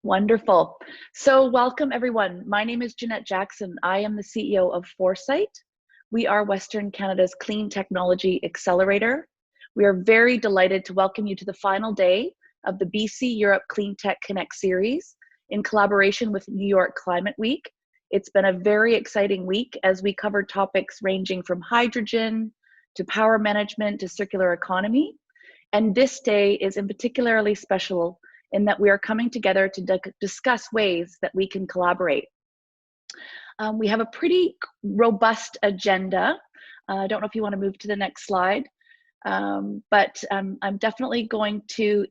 Wonderful. So welcome everyone. My name is Jeanette Jackson. I am the CEO of Foresight. We are Western Canada's clean technology accelerator. We are very delighted to welcome you to the final day of the BC Europe Clean Tech Connect series in collaboration with New York Climate Week. It's been a very exciting week as we covered topics ranging from hydrogen to power management to circular economy. And this day is in particularly special in that we are coming together to discuss ways that we can collaborate. We have a pretty robust agenda. I don't know if you want to move to the next slide, but I'm definitely going to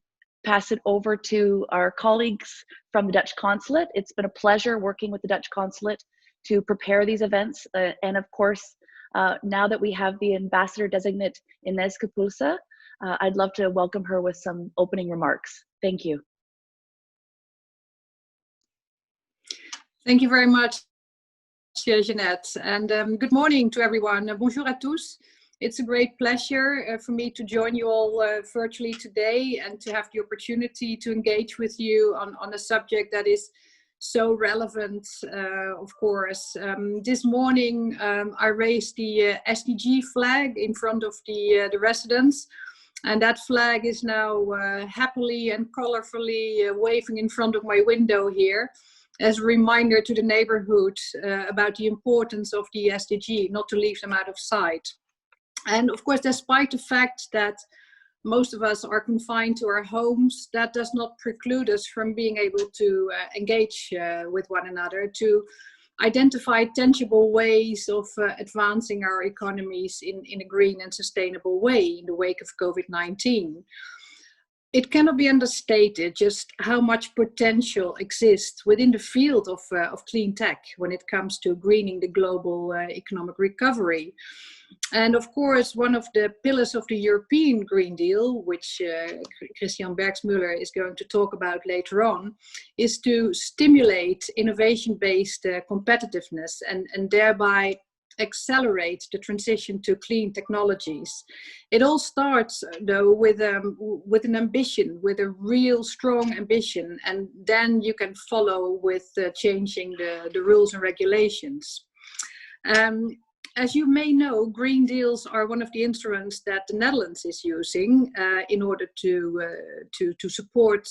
pass it over to our colleagues from the Dutch Consulate. It's been a pleasure working with the Dutch Consulate to prepare these events. And of course, now that we have the Ambassador Designate Inez Capulsa, I'd love to welcome her with some opening remarks. Thank you. Thank you very much, Jeanette, and good morning to everyone. Bonjour à tous. It's a great pleasure for me to join you all virtually today and to have the opportunity to engage with you on a subject that is so relevant, of course. This morning I raised the SDG flag in front of the residents, and that flag is now happily and colorfully waving in front of my window here, as a reminder to the neighborhood about the importance of the SDG, not to leave them out of sight. And of course, despite the fact that most of us are confined to our homes, that does not preclude us from being able to engage with one another, to identify tangible ways of advancing our economies in a green and sustainable way in the wake of COVID-19. It cannot be understated just how much potential exists within the field of clean tech when it comes to greening the global economic recovery. And of course, one of the pillars of the European Green Deal, which Christian Bergsmuller is going to talk about later on, is to stimulate innovation-based competitiveness and thereby accelerate the transition to clean technologies. It all starts though with an ambition, with a real strong ambition, and then you can follow with changing the rules and regulations. As you may know, green deals are one of the instruments that the Netherlands is using in order to support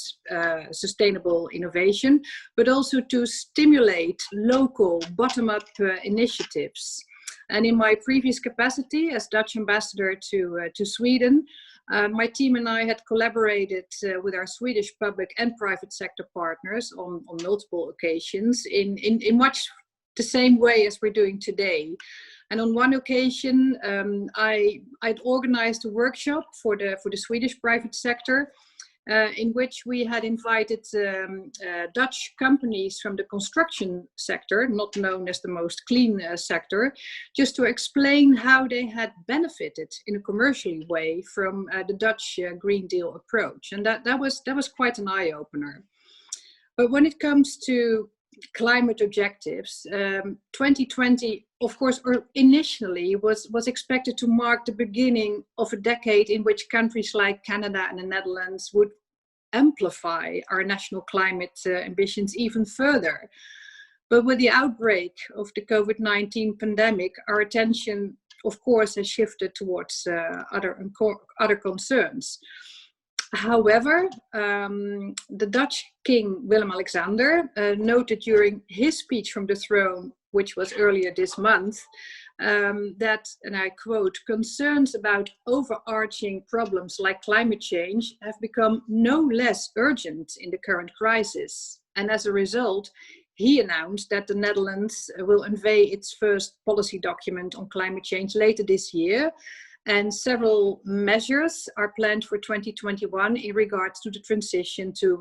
sustainable innovation, but also to stimulate local bottom-up initiatives. And in my previous capacity as Dutch ambassador to Sweden, my team and I had collaborated with our Swedish public and private sector partners on multiple occasions in much the same way as we're doing today. And on one occasion, I'd organized a workshop for the Swedish private sector, in which we had invited Dutch companies from the construction sector, not known as the most clean sector, just to explain how they had benefited in a commercial way from the Dutch Green Deal approach. And that was quite an eye-opener. But when it comes to climate objectives, 2020, of course, initially was expected to mark the beginning of a decade in which countries like Canada and the Netherlands would amplify our national climate ambitions even further. But with the outbreak of the COVID-19 pandemic, our attention, of course, has shifted towards other concerns. However, the Dutch King Willem-Alexander noted during his speech from the throne, which was earlier this month, that, and I quote, "concerns about overarching problems like climate change have become no less urgent in the current crisis." And as a result, he announced that the Netherlands will unveil its first policy document on climate change later this year. And several measures are planned for 2021 in regards to the transition to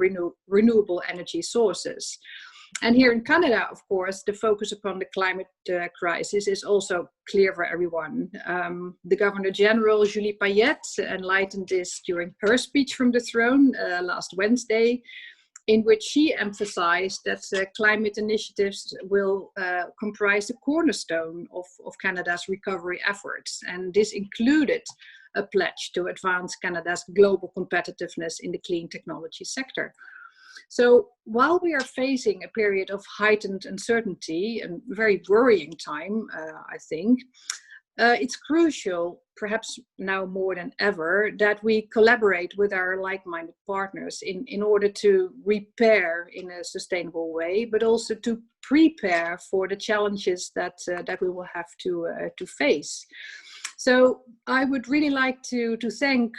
renewable energy sources. And here in Canada, of course, the focus upon the climate crisis is also clear for everyone. The Governor General, Julie Payette, enlightened this during her speech from the throne last Wednesday, in which she emphasized that climate initiatives will comprise the cornerstone of Canada's recovery efforts. And this included a pledge to advance Canada's global competitiveness in the clean technology sector. So while we are facing a period of heightened uncertainty and very worrying time, I think, it's crucial, perhaps now more than ever, that we collaborate with our like-minded partners in order to repair in a sustainable way, but also to prepare for the challenges that we will have to face. So I would really like to thank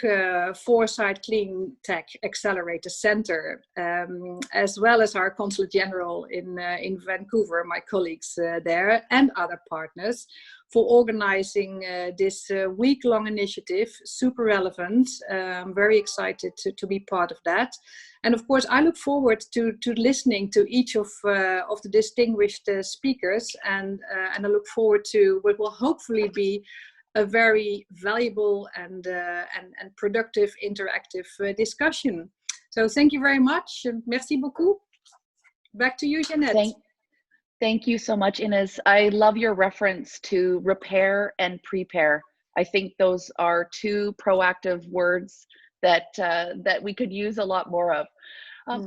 Foresight Cleantech Accelerator Center, as well as our Consulate General in Vancouver, my colleagues there, and other partners, for organizing this week-long initiative. Super relevant. I'm very excited to be part of that. And of course, I look forward to listening to each of the distinguished speakers, and I look forward to what will hopefully be a very valuable and productive interactive discussion. So thank you very much. Merci beaucoup. Back to you, Jeanette. Thank you so much, Ines. I love your reference to repair and prepare. I think those are two proactive words that we could use a lot more of.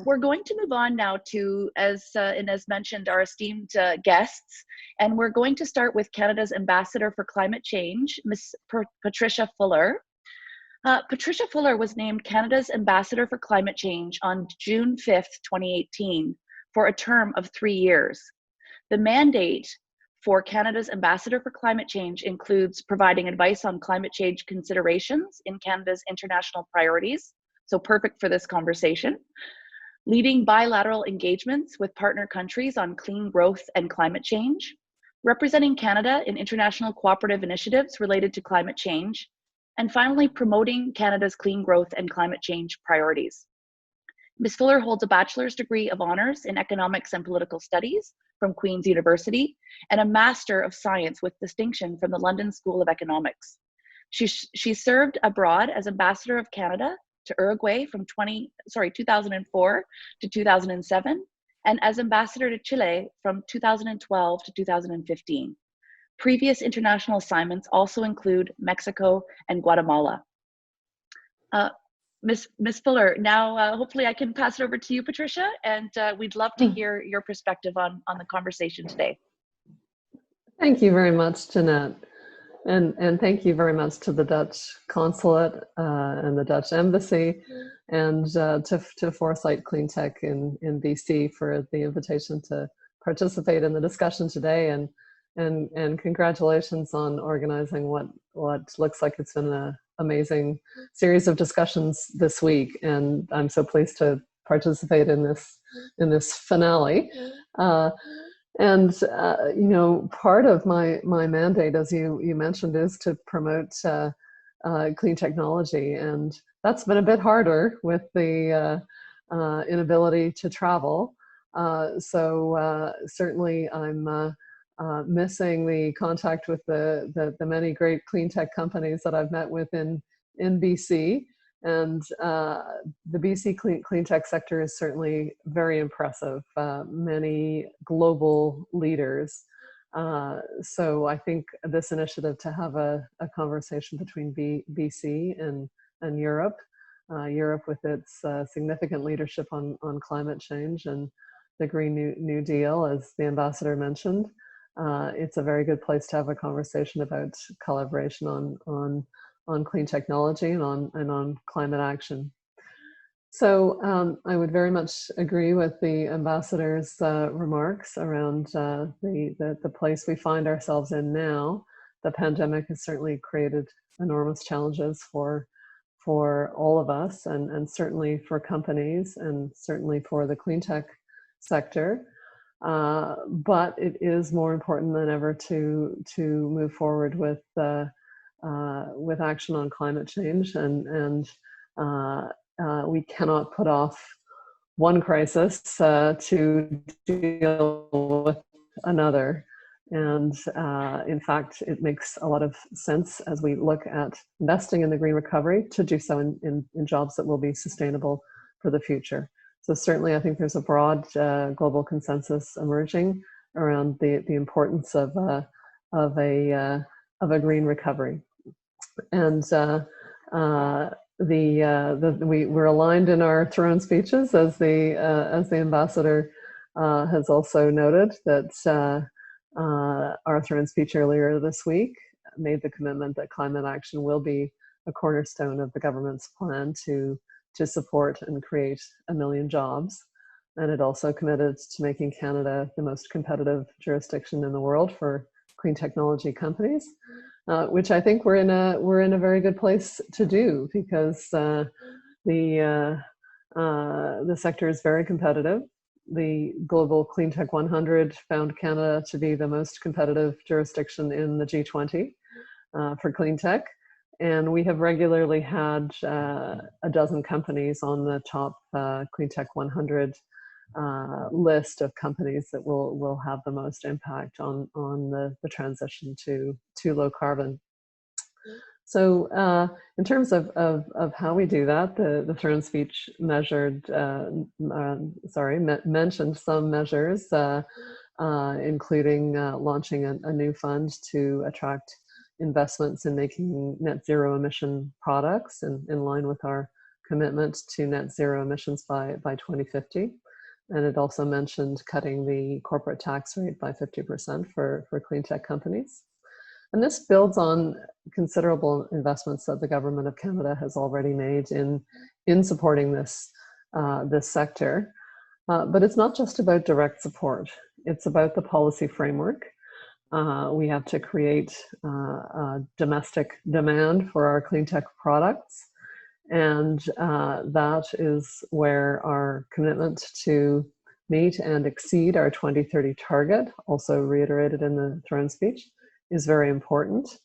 We're going to move on now to, as Ines mentioned, our esteemed guests, and we're going to start with Canada's Ambassador for Climate Change, Ms. Patricia Fuller. Patricia Fuller was named Canada's Ambassador for Climate Change on June 5th, 2018, for a term of 3 years. The mandate for Canada's Ambassador for Climate Change includes providing advice on climate change considerations in Canada's international priorities, so perfect for this conversation, leading bilateral engagements with partner countries on clean growth and climate change, representing Canada in international cooperative initiatives related to climate change, and finally promoting Canada's clean growth and climate change priorities. Ms. Fuller holds a bachelor's degree of honors in economics and political studies from Queen's University and a Master of Science with distinction from the London School of Economics. She served abroad as Ambassador of Canada to Uruguay from 2004 to 2007, and as Ambassador to Chile from 2012 to 2015. Previous international assignments also include Mexico and Guatemala. Ms. Fuller, now hopefully I can pass it over to you, Patricia, and we'd love to hear your perspective on the conversation today. Thank you very much, Jeanette. And thank you very much to the Dutch Consulate and the Dutch Embassy, and to Foresight Cleantech in BC for the invitation to participate in the discussion today, and congratulations on organizing what looks like it's been an amazing series of discussions this week, and I'm so pleased to participate in this finale. You know, part of my mandate, as you mentioned, is to promote clean technology, and that's been a bit harder with the inability to travel. So certainly I'm missing the contact with the many great clean tech companies that I've met with in BC. And the BC clean tech sector is certainly very impressive, many global leaders. So I think this initiative to have a conversation between BC and Europe, Europe with its significant leadership on climate change and the Green New Deal, as the ambassador mentioned, it's a very good place to have a conversation about collaboration on clean technology and on climate action. So I would very much agree with the ambassador's remarks around the place we find ourselves in now. The pandemic has certainly created enormous challenges for all of us, and certainly for companies, and certainly for the clean tech sector. But it is more important than ever to move forward with action on climate change, and we cannot put off one crisis to deal with another. And in fact, it makes a lot of sense as we look at investing in the green recovery to do so in jobs that will be sustainable for the future. So certainly, I think there's a broad global consensus emerging around the importance of a green recovery. And we're aligned in our throne speeches, as the ambassador has also noted, that our throne speech earlier this week made the commitment that climate action will be a cornerstone of the government's plan to support and create 1 million jobs. And it also committed to making Canada the most competitive jurisdiction in the world for clean technology companies, which I think we're in a very good place to do, because the sector is very competitive. The Global Cleantech 100 found Canada to be the most competitive jurisdiction in the G20 for clean tech. And we have regularly had a dozen companies on the top Cleantech 100 list of companies that will have the most impact on the transition to low carbon. So in terms of how we do that, the throne speech mentioned some measures, including launching a new fund to attract investments in making net zero emission products in line with our commitment to net zero emissions by 2050. And it also mentioned cutting the corporate tax rate by 50% for clean tech companies. And this builds on considerable investments that the government of Canada has already made in supporting this sector. But it's not just about direct support. It's about the policy framework. We have to create domestic demand for our clean tech products. And that is where our commitment to meet and exceed our 2030 target, also reiterated in the throne speech, is very important.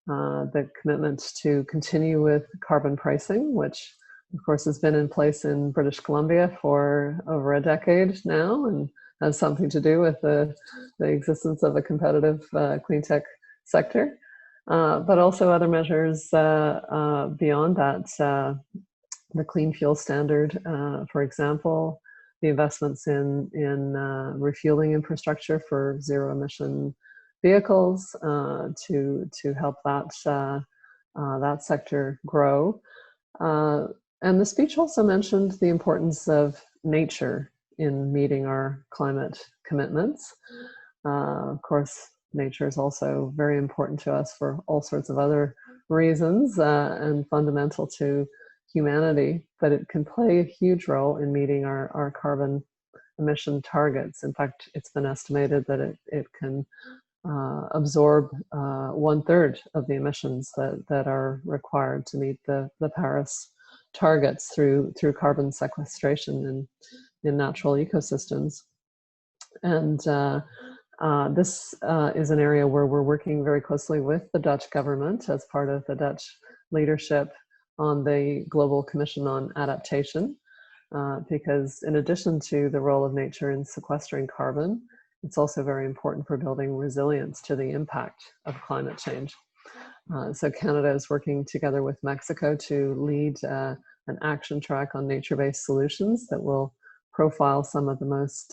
The commitment to continue with carbon pricing, which of course has been in place in British Columbia for over a decade now, and has something to do with the existence of a competitive clean tech sector. But also other measures beyond that, the clean fuel standard, for example, the investments in refueling infrastructure for zero emission vehicles to help that sector grow. And the speech also mentioned the importance of nature in meeting our climate commitments. Of course, nature is also very important to us for all sorts of other reasons and fundamental to humanity, but it can play a huge role in meeting our carbon emission targets. In fact, it's been estimated that it can absorb 1/3 of the emissions that are required to meet the Paris targets through carbon sequestration in natural ecosystems. And this is an area where we're working very closely with the Dutch government as part of the Dutch leadership on the Global Commission on Adaptation, because in addition to the role of nature in sequestering carbon, it's also very important for building resilience to the impact of climate change. So Canada is working together with Mexico to lead an action track on nature-based solutions that will profile some of the most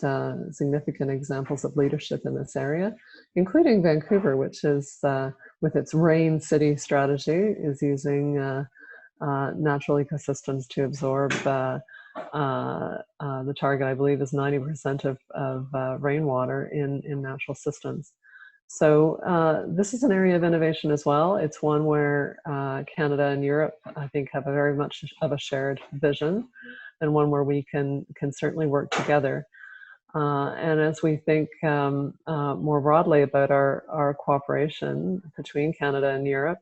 significant examples of leadership in this area, including Vancouver, which is, with its Rain City strategy, is using natural ecosystems to absorb the target, I believe, is 90% of rainwater in natural systems. So this is an area of innovation as well. It's one where Canada and Europe, I think, have a very much of a shared vision, and one where we can certainly work together. And as we think more broadly about our cooperation between Canada and Europe,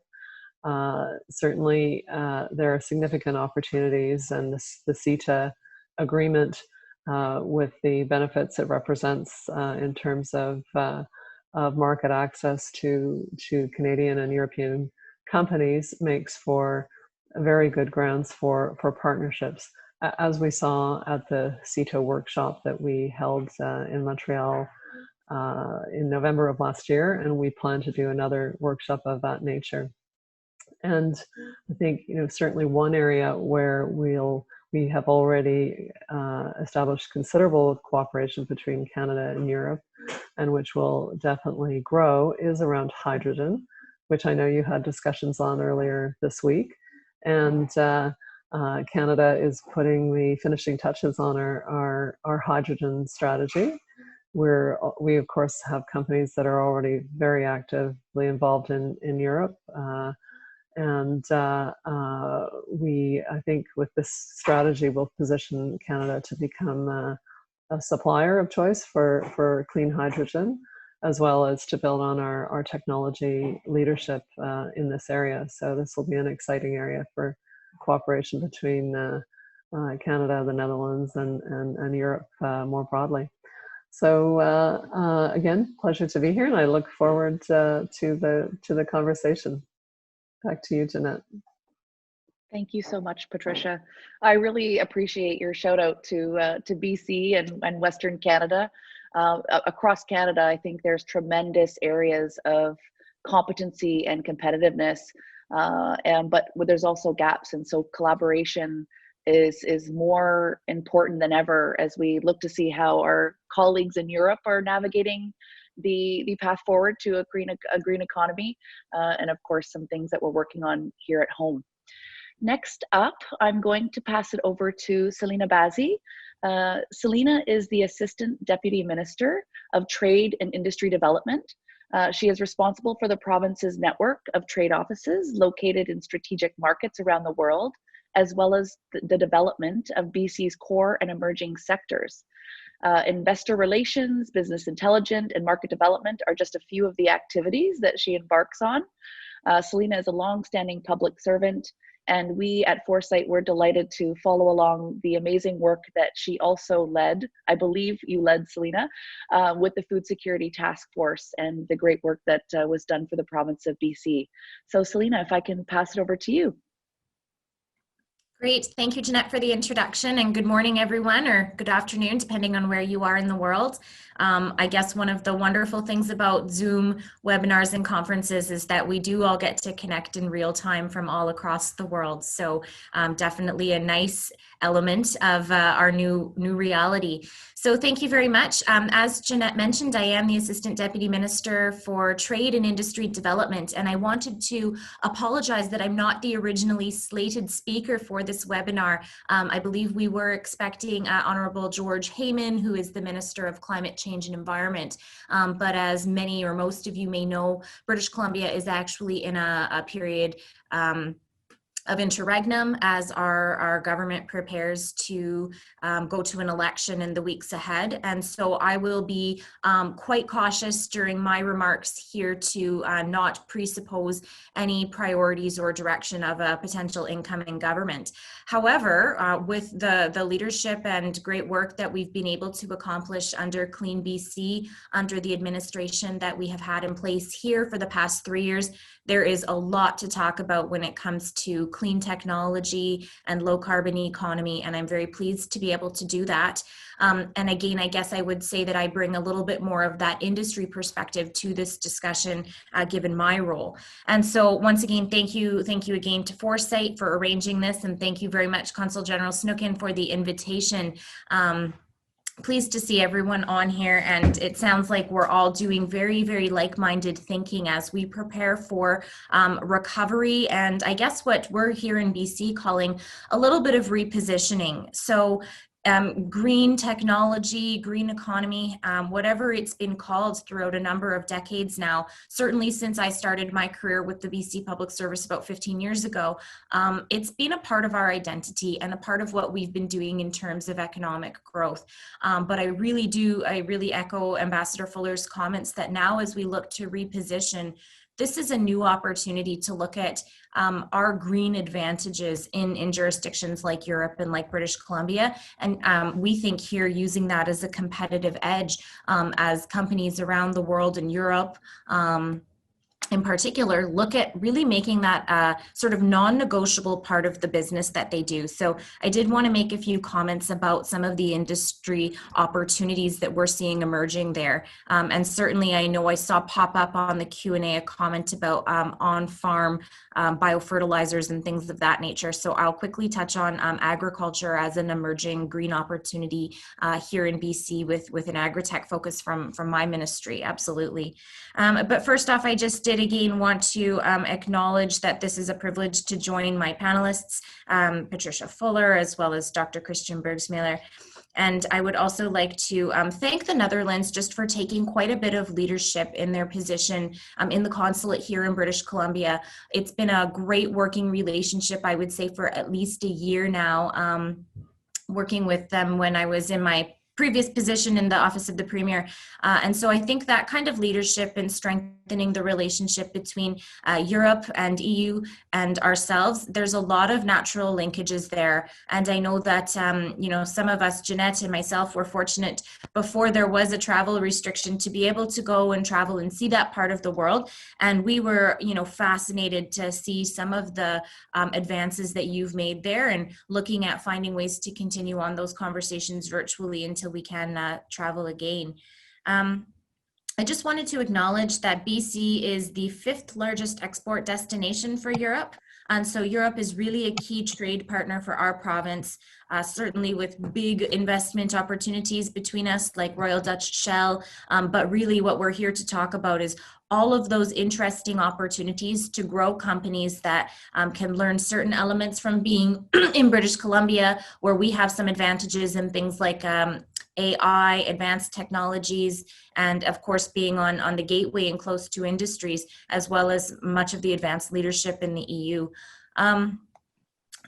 certainly there are significant opportunities, and the CETA agreement with the benefits it represents in terms of market access to Canadian and European companies makes for very good grounds for partnerships, as we saw at the CETA workshop that we held in Montreal in November of last year, and we plan to do another workshop of that nature. And I think, certainly one area where we have already established considerable cooperation between Canada and Europe, and which will definitely grow, is around hydrogen, which I know you had discussions on earlier this week. And Canada is putting the finishing touches on our hydrogen strategy. We of course have companies that are already very actively involved in Europe, and I think with this strategy will position Canada to become a supplier of choice for clean hydrogen, as well as to build on our technology leadership in this area. So this will be an exciting area for cooperation between Canada, the Netherlands, and Europe more broadly. So again, pleasure to be here, and I look forward to the conversation. Back to you, Jeanette. Thank you so much, Patricia. I really appreciate your shout out to BC and Western Canada. Across Canada, I think there's tremendous areas of competency and competitiveness, but there's also gaps, and so collaboration is more important than ever as we look to see how our colleagues in Europe are navigating the path forward to a green economy, and of course some things that we're working on here at home. Next up, I'm going to pass it over to Selena Bazi. Selena is the Assistant Deputy Minister of Trade and Industry Development. She is responsible for the province's network of trade offices located in strategic markets around the world, as well as the development of BC's core and emerging sectors. Investor relations, business intelligence, and market development are just a few of the activities that she embarks on. Selena is a long-standing public servant, and we at Foresight were delighted to follow along the amazing work that she also led. I believe you led, Selena, with the Food Security Task Force and the great work that was done for the province of BC. So Selena, if I can pass it over to you. Great. Thank you, Jeanette, for the introduction, and good morning, everyone, or good afternoon, depending on where you are in the world. I guess one of the wonderful things about Zoom webinars and conferences is that we do all get to connect in real time from all across the world. So definitely a nice element of our new reality. So thank you very much. As Jeanette mentioned, I am the Assistant Deputy Minister for Trade and Industry Development, and I wanted to apologize that I'm not the originally slated speaker for this webinar. I believe we were expecting Honorable George Heyman, who is the Minister of Climate Change and Environment. But as many or most of you may know, British Columbia is actually in a period of interregnum as our government prepares to go to an election in the weeks ahead. And so I will be quite cautious during my remarks here to not presuppose any priorities or direction of a potential incoming government. However, with the leadership and great work that we've been able to accomplish under Clean BC, under the administration that we have had in place here for the past 3 years, there is a lot to talk about when it comes to clean technology and low carbon economy, and I'm very pleased to be able to do that. And again, I guess I would say that I bring a little bit more of that industry perspective to this discussion, given my role. And so once again, thank you again to Foresight for arranging this, and thank you very much, Consul General Snooken, for the invitation. Pleased to see everyone on here, and it sounds like we're all doing very, very like-minded thinking as we prepare for recovery, and I guess what we're here in BC calling a little bit of repositioning. So green technology, green economy, whatever it's been called throughout a number of decades now, certainly since I started my career with the BC Public Service about 15 years ago, it's been a part of our identity and a part of what we've been doing in terms of economic growth. But I really echo Ambassador Fuller's comments that now as we look to reposition, this is a new opportunity to look at our green advantages in jurisdictions like Europe and like British Columbia. And we think here using that as a competitive edge as companies around the world in Europe, in particular, look at really making that sort of non-negotiable part of the business that they do. So I did want to make a few comments about some of the industry opportunities that we're seeing emerging there. And certainly I know I saw pop up on the Q&A a comment about on-farm biofertilizers and things of that nature. So I'll quickly touch on agriculture as an emerging green opportunity here in BC with an agri-tech focus from my ministry, absolutely. But first off, I just did again want to acknowledge that this is a privilege to join my panelists, Patricia Fuller, as well as Dr. Christian Bergsmailer. And I would also like to thank the Netherlands just for taking quite a bit of leadership in their position in the consulate here in British Columbia. It's been a great working relationship, I would say, for at least a year now, working with them when I was in my previous position in the Office of the Premier. And so I think that kind of leadership and strengthening the relationship between Europe and EU and ourselves, there's a lot of natural linkages there. And I know that, you know, some of us, Jeanette and myself, were fortunate before there was a travel restriction to be able to go and travel and see that part of the world. And we were, you know, fascinated to see some of the advances that you've made there, and looking at finding ways to continue on those conversations virtually until we can travel again. I just wanted to acknowledge that BC is the 5th largest export destination for Europe. And so Europe is really a key trade partner for our province, certainly with big investment opportunities between us, like Royal Dutch Shell. But really what we're here to talk about is all of those interesting opportunities to grow companies that can learn certain elements from being in British Columbia, where we have some advantages in things like AI, advanced technologies, and of course being on the gateway and close to industries, as well as much of the advanced leadership in the EU.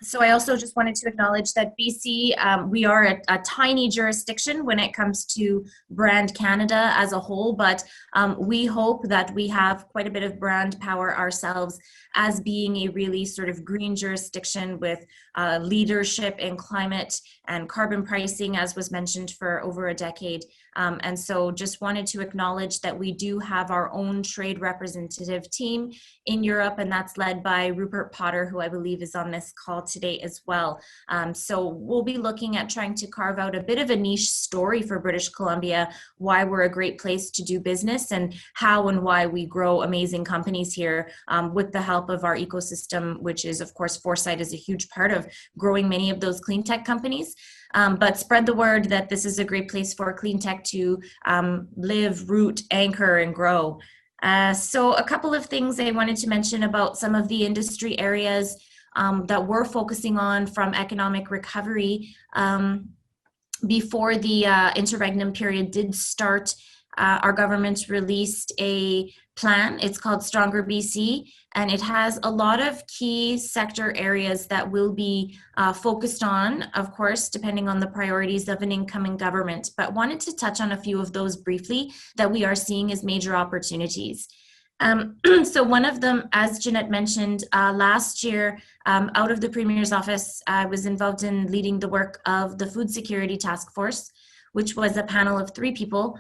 So I also just wanted to acknowledge that BC, we are a tiny jurisdiction when it comes to brand Canada as a whole, but we hope that we have quite a bit of brand power ourselves as being a really sort of green jurisdiction with leadership in climate and carbon pricing, as was mentioned, for over a decade. And so just wanted to acknowledge that we do have our own trade representative team in Europe, and that's led by Rupert Potter, who I believe is on this call today as well. So we'll be looking at trying to carve out a bit of a niche story for British Columbia, why we're a great place to do business, and how and why we grow amazing companies here with the help of our ecosystem, which is, of course, Foresight is a huge part of growing many of those clean tech companies. But spread the word that this is a great place for clean tech to live, root, anchor, and grow. So a couple of things I wanted to mention about some of the industry areas that we're focusing on from economic recovery. Before the interregnum period did start, our government released a plan. It's called Stronger BC, and it has a lot of key sector areas that will be focused on, of course, depending on the priorities of an incoming government, but wanted to touch on a few of those briefly that we are seeing as major opportunities. So one of them, as Jeanette mentioned, last year, out of the Premier's office, I was involved in leading the work of the Food Security Task Force, which was a panel of 3 people.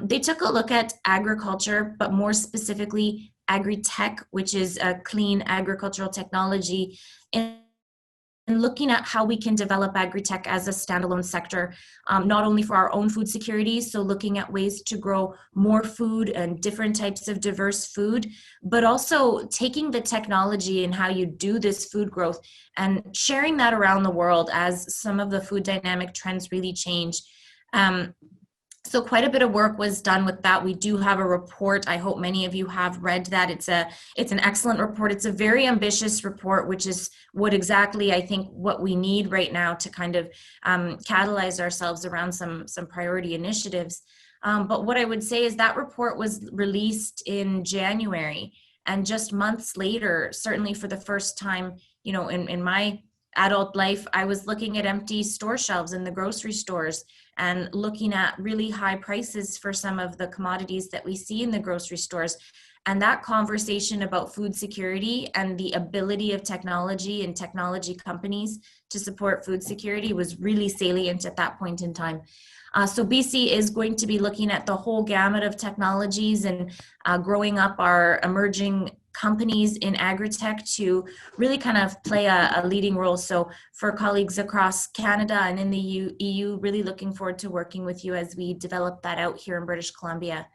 They took a look at agriculture, but more specifically agri-tech, which is a clean agricultural technology, and looking at how we can develop agri-tech as a standalone sector, not only for our own food security, so looking at ways to grow more food and different types of diverse food, but also taking the technology and how you do this food growth and sharing that around the world as some of the food dynamic trends really change. So quite a bit of work was done with that. We do have a report. I hope many of you have read that. It's an excellent report. It's a very ambitious report, which is what exactly I think what we need right now to kind of catalyze ourselves around some priority initiatives. But what I would say is that report was released in January, and just months later, certainly for the first time, you know, in my adult life, I was looking at empty store shelves in the grocery stores and looking at really high prices for some of the commodities that we see in the grocery stores. And that conversation about food security and the ability of technology and technology companies to support food security was really salient at that point in time. So BC is going to be looking at the whole gamut of technologies and growing up our emerging companies in agri-tech to really kind of play a leading role. So for colleagues across Canada and in the EU, really looking forward to working with you as we develop that out here in British Columbia.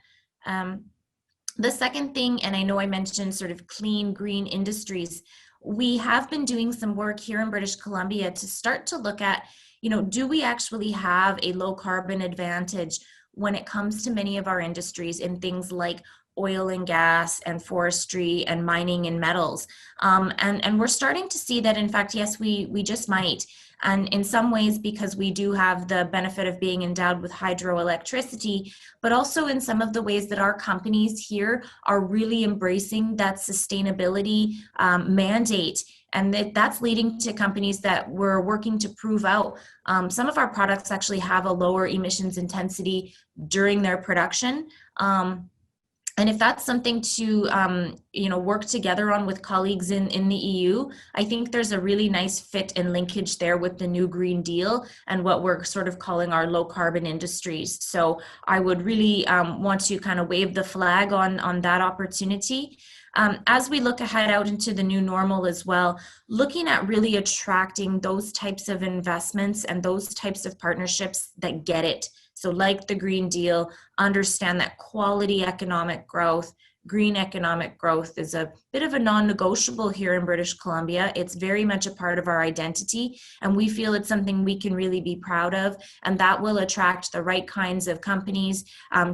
The second thing, and I know I mentioned sort of clean, green industries, we have been doing some work here in British Columbia to start to look at, you know, do we actually have a low carbon advantage when it comes to many of our industries in things like oil and gas and forestry and mining and metals. And we're starting to see that, in fact, yes, we just might. And in some ways, because we do have the benefit of being endowed with hydroelectricity, but also in some of the ways that our companies here are really embracing that sustainability mandate. And that's leading to companies that we're working to prove out. Some of our products actually have a lower emissions intensity during their production. And if that's something to work together on with colleagues in the EU, I think there's a really nice fit and linkage there with the new Green Deal and what we're sort of calling our low carbon industries. So I would really want to kind of wave the flag on that opportunity. As we look ahead out into the new normal as well, looking at really attracting those types of investments and those types of partnerships that get it. So like the Green Deal, understand that quality economic growth, green economic growth is a bit of a non-negotiable here in British Columbia. It's very much a part of our identity, and we feel it's something we can really be proud of, and that will attract the right kinds of companies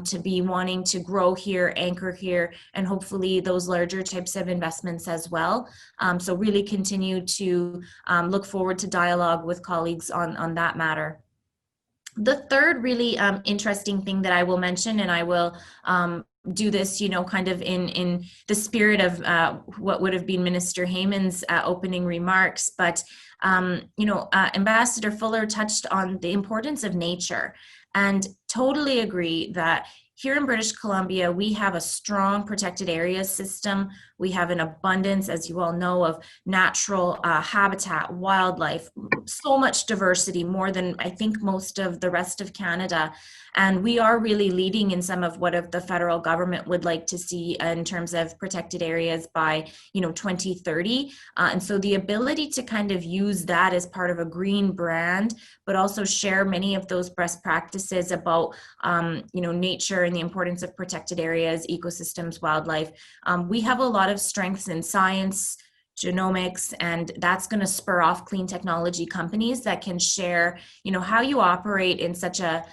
to be wanting to grow here, anchor here, and hopefully those larger types of investments as well. So really continue to look forward to dialogue with colleagues on that matter. The third really interesting thing that I will mention, and I will do this, kind of in the spirit of what would have been Minister Heyman's opening remarks, but Ambassador Fuller touched on the importance of nature, and totally agree that here in British Columbia, we have a strong protected areas system. We have an abundance, as you all know, of natural habitat, wildlife, so much diversity, more than I think most of the rest of Canada. And we are really leading in some of what the federal government would like to see in terms of protected areas by 2030. And so the ability to kind of use that as part of a green brand, but also share many of those best practices about nature and the importance of protected areas, ecosystems, wildlife. We have a lot of strengths in science, genomics, and that's going to spur off clean technology companies that can share, how you operate in such a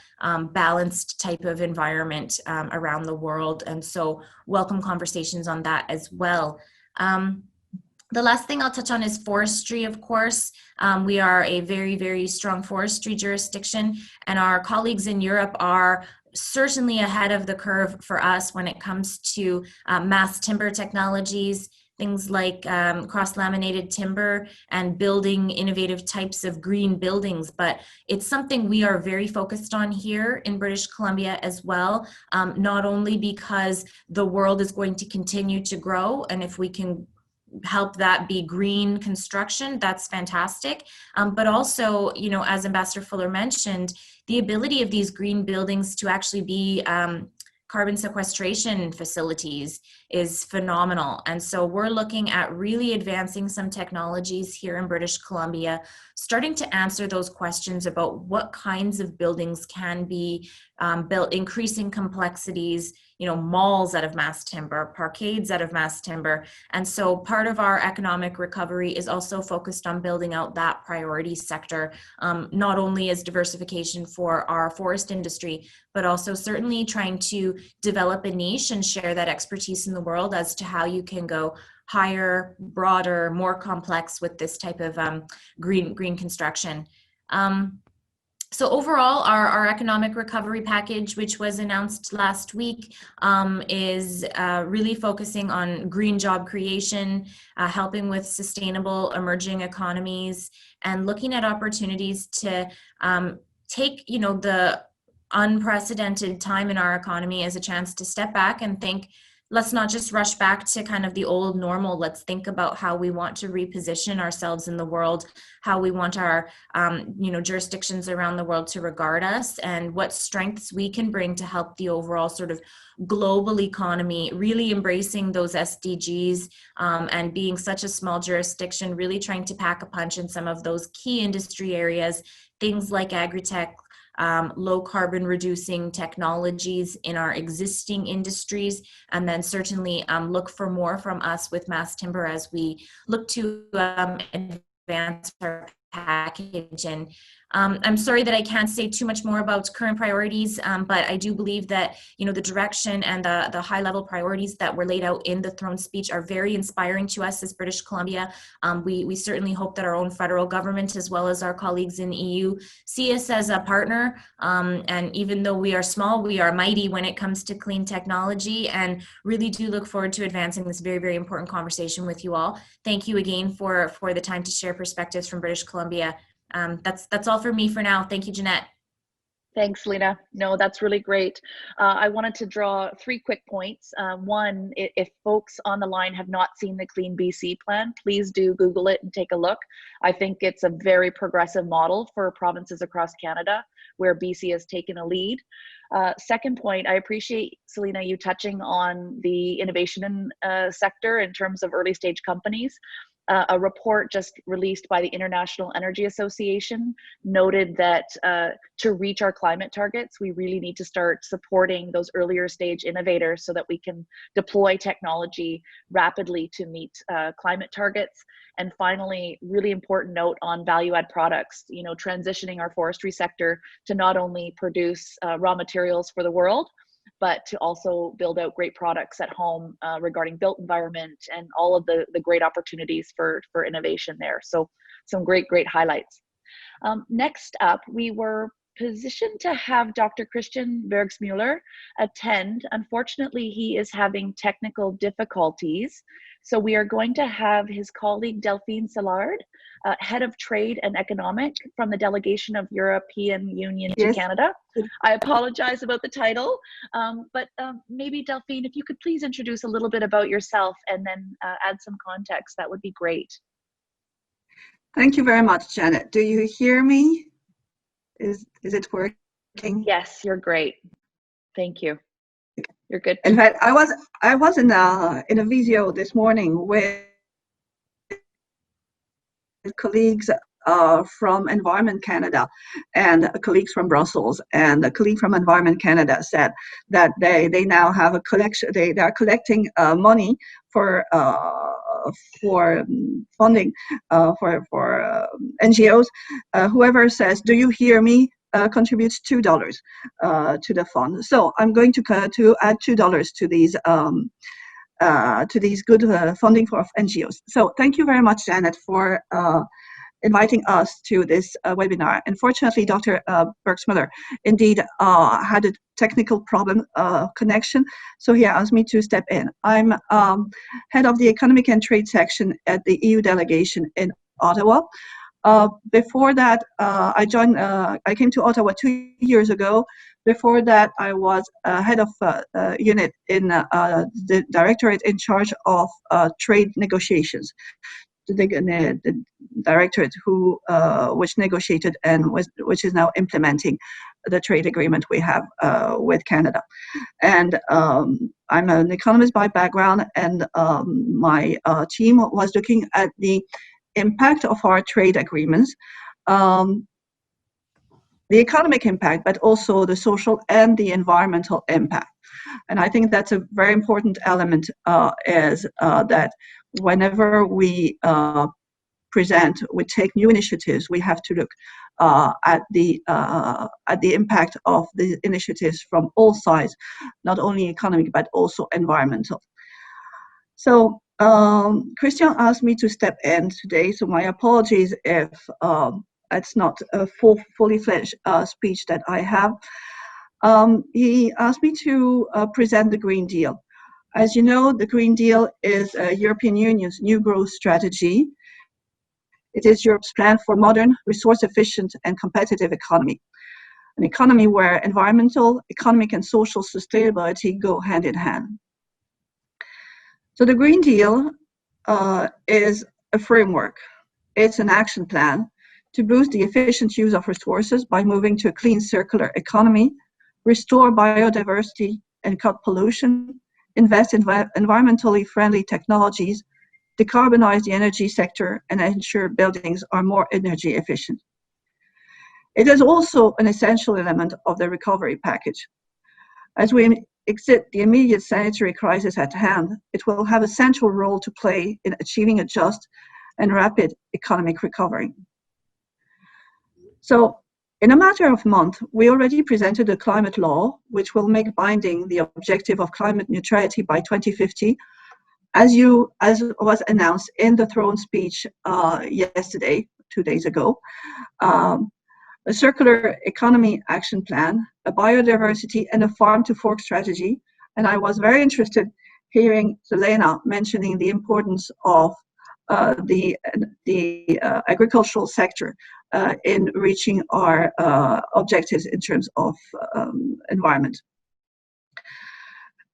balanced type of environment around the world. And so welcome conversations on that as well. The last thing I'll touch on is forestry, of course. We are a very, very strong forestry jurisdiction, and our colleagues in Europe are certainly ahead of the curve for us when it comes to mass timber technologies, things like cross-laminated timber and building innovative types of green buildings. But it's something we are very focused on here in British Columbia as well, not only because the world is going to continue to grow, and if we can help that be green construction, that's fantastic. But also, as Ambassador Fuller mentioned, the ability of these green buildings to actually be carbon sequestration facilities is phenomenal. And so we're looking at really advancing some technologies here in British Columbia, starting to answer those questions about what kinds of buildings can be built, increasing complexities, malls out of mass timber, parkades out of mass timber. And so part of our economic recovery is also focused on building out that priority sector, not only as diversification for our forest industry, but also certainly trying to develop a niche and share that expertise in the world as to how you can go higher, broader, more complex with this type of green construction. So overall, our economic recovery package, which was announced last week, is really focusing on green job creation, helping with sustainable emerging economies, and looking at opportunities to take, the unprecedented time in our economy as a chance to step back and think, let's not just rush back to kind of the old normal. Let's think about how we want to reposition ourselves in the world, how we want our, jurisdictions around the world to regard us, and what strengths we can bring to help the overall sort of global economy, really embracing those SDGs and being such a small jurisdiction, really trying to pack a punch in some of those key industry areas, things like agri-tech, low carbon reducing technologies in our existing industries, and then certainly look for more from us with mass timber as we look to advance our package. And I'm sorry that I can't say too much more about current priorities, but I do believe that, you know, the direction and the high level priorities that were laid out in the throne speech are very inspiring to us as British Columbia. We certainly hope that our own federal government, as well as our colleagues in the EU, see us as a partner. And even though we are small, we are mighty when it comes to clean technology, and really do look forward to advancing this very, very important conversation with you all. Thank you again for the time to share perspectives from British Columbia. That's all for me for now. Thank you, Jeanette. Thanks, Selena. No, that's really great. I wanted to draw 3 quick points. One, if folks on the line have not seen the Clean BC plan, please do Google it and take a look. I think it's a very progressive model for provinces across Canada where BC has taken a lead. Second point, I appreciate, Selena, you touching on the innovation sector in terms of early stage companies. A report just released by the International Energy Association noted that to reach our climate targets, we really need to start supporting those earlier stage innovators so that we can deploy technology rapidly to meet climate targets. And finally, really important note on value add products, you know, transitioning our forestry sector to not only produce raw materials for the world, but to also build out great products at home regarding built environment and all of the great opportunities for innovation there. So some great highlights. Next up, we were positioned to have Dr. Christian Bergsmuller attend. Unfortunately, he is having technical difficulties. So we are going to have his colleague Delphine Sillard, Head of Trade and Economic from the Delegation of European Union to Canada. I apologize about the title, but maybe Delphine, if you could please introduce a little bit about yourself and then add some context, that would be great. Thank you very much, Janet. Do you hear me? Is it working? Yes, you're great. Thank you. You're good. In fact, I was in a visio this morning with colleagues from Environment Canada and colleagues from Brussels, and a colleague from Environment Canada said that they now have a collection. They are collecting money for funding for NGOs. Whoever says, "Do you hear me?" Contributes $2 to the fund. So I'm going to add $2 to these good funding for NGOs. So thank you very much, Janet, for inviting us to this webinar. Unfortunately, Dr. Bergsmuller indeed had a technical problem connection, so he asked me to step in. I'm head of the Economic and Trade section at the EU delegation in Ottawa. Before that, I came to Ottawa 2 years ago. Before that, I was head of unit in the directorate in charge of trade negotiations. The directorate which negotiated and which is now implementing the trade agreement we have with Canada. And I'm an economist by background, and my team was looking at the impact of our trade agreements, the economic impact, but also the social and the environmental impact. And I think that's a very important element, is that whenever we we take new initiatives, we have to look at the impact of the initiatives from all sides, not only economic, but also environmental. So Christian asked me to step in today, so my apologies if it's not a fully fledged speech that I have. He asked me to present the Green Deal. As you know, the Green Deal is European Union's new growth strategy. It is Europe's plan for modern, resource-efficient and competitive economy. An economy where environmental, economic and social sustainability go hand in hand. So the Green Deal is a framework. It's an action plan to boost the efficient use of resources by moving to a clean circular economy, restore biodiversity and cut pollution, invest in environmentally friendly technologies, decarbonize the energy sector, and ensure buildings are more energy efficient. It is also an essential element of the recovery package. As we exit the immediate sanitary crisis at hand, it will have a central role to play in achieving a just and rapid economic recovery. So in a matter of months, we already presented a climate law, which will make binding the objective of climate neutrality by 2050, as was announced in the throne speech yesterday, 2 days ago. A circular economy action plan, a biodiversity and a farm to fork strategy. And I was very interested hearing Selena mentioning the importance of the agricultural sector in reaching our objectives in terms of environment.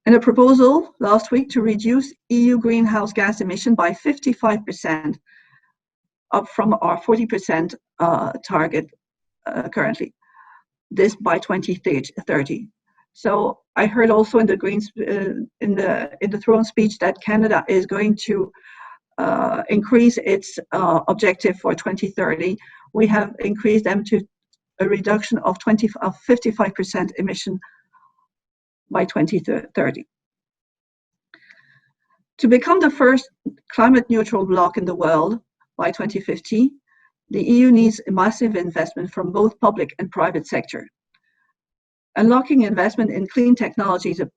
And a proposal last week to reduce EU greenhouse gas emission by 55%, up from our 40% target currently, this by 2030. So I heard also in the Greens in the throne speech that Canada is going to increase its objective for 2030. We have increased them to a reduction of 55% emission by 2030. To become the first climate neutral bloc in the world by 2050, the EU needs a massive investment from both public and private sector. Unlocking investment in clean technology is a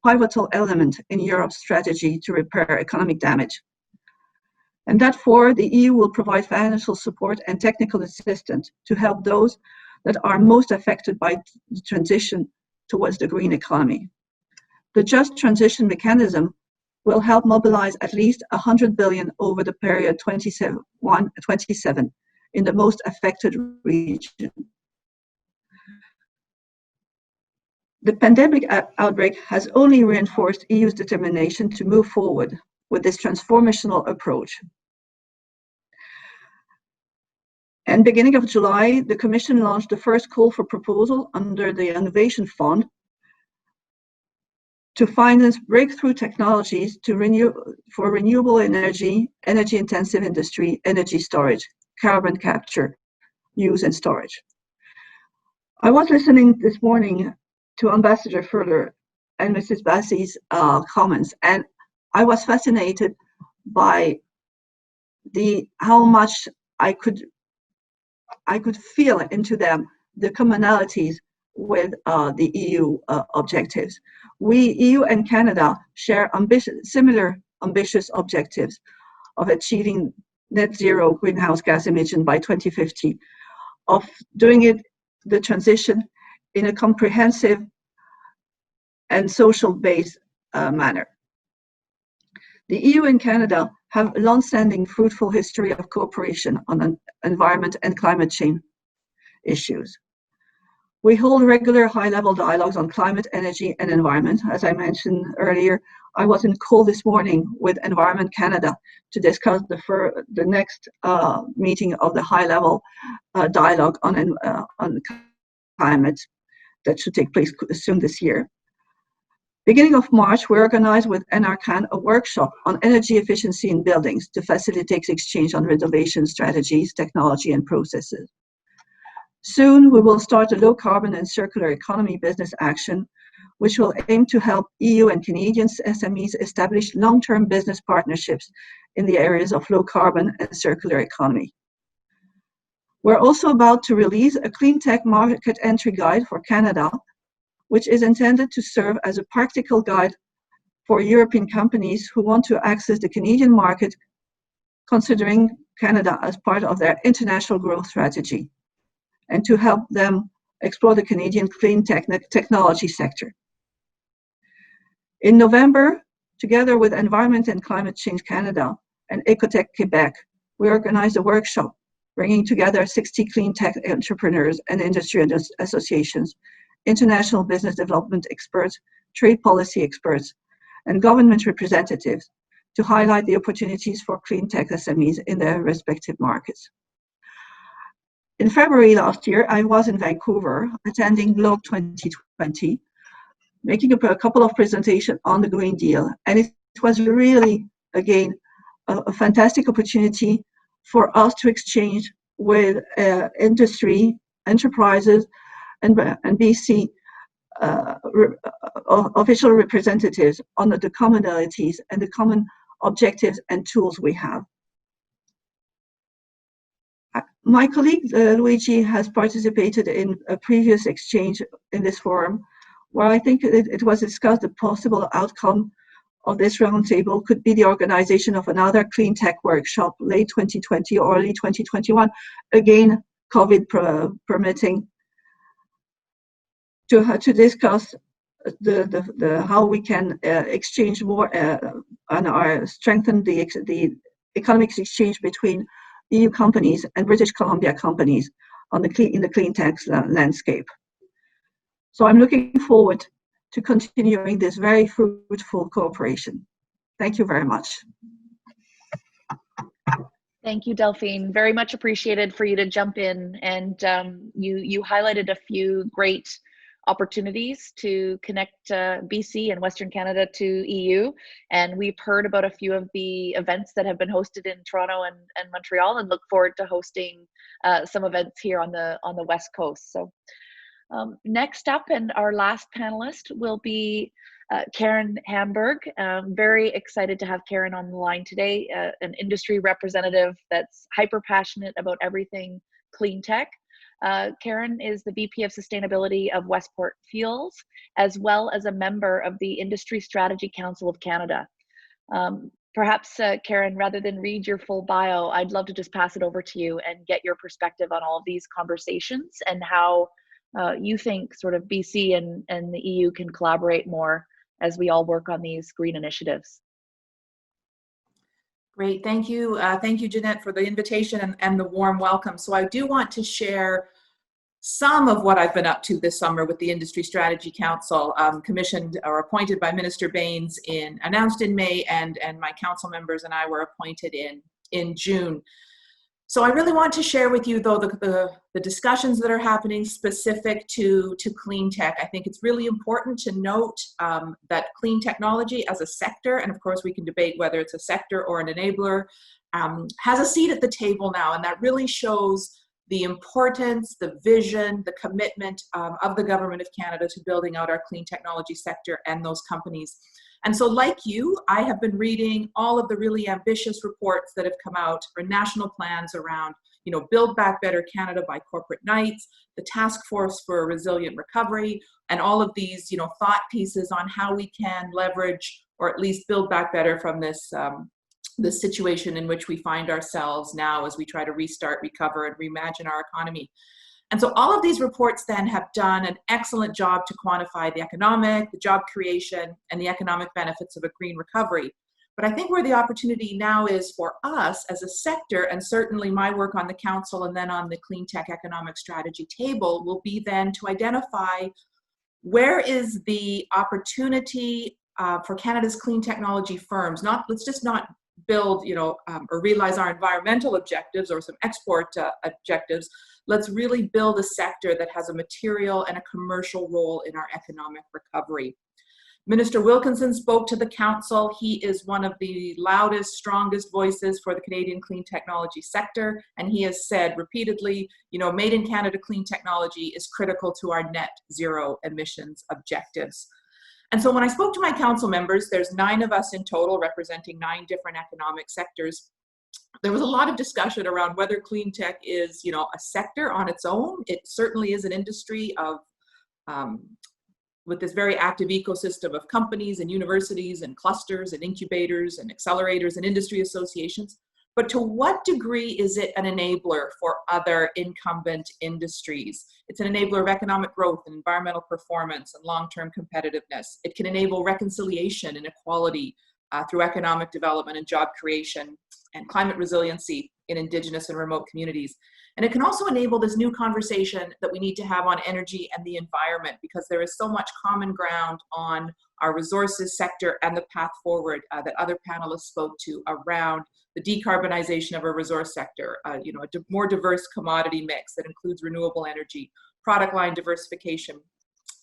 pivotal element in Europe's strategy to repair economic damage. And therefore, the EU will provide financial support and technical assistance to help those that are most affected by the transition towards the green economy. The Just Transition Mechanism will help mobilize at least 100 billion over the period 2021-27 in the most affected region. The pandemic outbreak has only reinforced EU's determination to move forward with this transformational approach. And beginning of July, the Commission launched the first call for proposal under the Innovation Fund to finance breakthrough technologies for renewable energy, energy-intensive industry, energy storage, carbon capture, use and storage. I was listening this morning to Ambassador Furler and Mrs. Bazi's comments, and I was fascinated by how much I could feel into them, the commonalities with the EU objectives. We, EU and Canada, share similar ambitious objectives of achieving net zero greenhouse gas emission by 2050, of doing the transition in a comprehensive and social-based manner. The EU and Canada have a long-standing fruitful history of cooperation on environment and climate change issues. We hold regular high-level dialogues on climate, energy, and environment. As I mentioned earlier, I was in call this morning with Environment Canada to discuss the next meeting of the high-level dialogue on climate that should take place soon this year. Beginning of March, we organized with NRCan a workshop on energy efficiency in buildings to facilitate exchange on renovation strategies, technology, and processes. Soon, we will start a low carbon and circular economy business action, which will aim to help EU and Canadian SMEs establish long-term business partnerships in the areas of low carbon and circular economy. We're also about to release a Cleantech market entry guide for Canada, which is intended to serve as a practical guide for European companies who want to access the Canadian market, considering Canada as part of their international growth strategy, and to help them explore the Canadian clean technology sector. In November, together with Environment and Climate Change Canada and Ecotech Quebec, we organized a workshop bringing together 60 clean tech entrepreneurs and industry associations, international business development experts, trade policy experts, and government representatives to highlight the opportunities for clean tech SMEs in their respective markets. In February last year, I was in Vancouver attending Globe 2020, making a couple of presentations on the Green Deal. And it was really, again, a fantastic opportunity for us to exchange with industry, enterprises, and BC official representatives on the commonalities and the common objectives and tools we have. My colleague Luigi has participated in a previous exchange in this forum, where I think it was discussed the possible outcome of this roundtable could be the organization of another clean tech workshop late 2020 or early 2021, again, COVID permitting, to discuss how we can exchange more and strengthen the economic exchange between EU companies and British Columbia companies in the clean tech landscape. So I'm looking forward to continuing this very fruitful cooperation. Thank you very much. Thank you, Delphine. Very much appreciated for you to jump in, and you highlighted a few great opportunities to connect BC and Western Canada to EU, and we've heard about a few of the events that have been hosted in Toronto and Montreal, and look forward to hosting some events here on the West Coast. So next up, and our last panelist will be Karen Hamburg. Very excited to have Karen on the line today, an industry representative that's hyper passionate about everything clean tech. Karen is the VP of Sustainability of Westport Fuels, as well as a member of the Industry Strategy Council of Canada. Perhaps, Karen, rather than read your full bio, I'd love to just pass it over to you and get your perspective on all of these conversations and how you think sort of BC and the EU can collaborate more as we all work on these green initiatives. Great, thank you. Thank you, Jeanette, for the invitation and the warm welcome. So I do want to share some of what I've been up to this summer with the Industry Strategy Council, commissioned or appointed by Minister Baines announced in May, and my council members and I were appointed in June. So I really want to share with you, though, the discussions that are happening specific to clean tech. I think it's really important to note that clean technology as a sector, and of course we can debate whether it's a sector or an enabler, has a seat at the table now, and that really shows the importance, the vision, the commitment of the Government of Canada to building out our clean technology sector and those companies. And so like you, I have been reading all of the really ambitious reports that have come out, or national plans around, Build Back Better Canada by Corporate Knights, the Task Force for a Resilient Recovery, and all of these, thought pieces on how we can leverage or at least build back better from this situation in which we find ourselves now as we try to restart, recover, and reimagine our economy. And so all of these reports then have done an excellent job to quantify the economic, the job creation, and the economic benefits of a green recovery. But I think where the opportunity now is for us as a sector, and certainly my work on the council and then on the Clean Tech Economic Strategy table, will be then to identify where is the opportunity for Canada's clean technology firms. Let's just not build, or realize our environmental objectives or some export objectives. Let's really build a sector that has a material and a commercial role in our economic recovery. Minister Wilkinson spoke to the council. He is one of the loudest, strongest voices for the Canadian clean technology sector, and he has said repeatedly, Made in Canada clean technology is critical to our net zero emissions objectives. And so when I spoke to my council members, there's 9 of us in total representing 9 different economic sectors. There was a lot of discussion around whether clean tech is, a sector on its own. It certainly is an industry of, with this very active ecosystem of companies and universities and clusters and incubators and accelerators and industry associations. But to what degree is it an enabler for other incumbent industries? It's an enabler of economic growth and environmental performance and long-term competitiveness. It can enable reconciliation and equality through economic development and job creation and climate resiliency in Indigenous and remote communities. And it can also enable this new conversation that we need to have on energy and the environment, because there is so much common ground on our resources sector and the path forward that other panelists spoke to around the decarbonization of our resource sector, a more diverse commodity mix that includes renewable energy, product line diversification,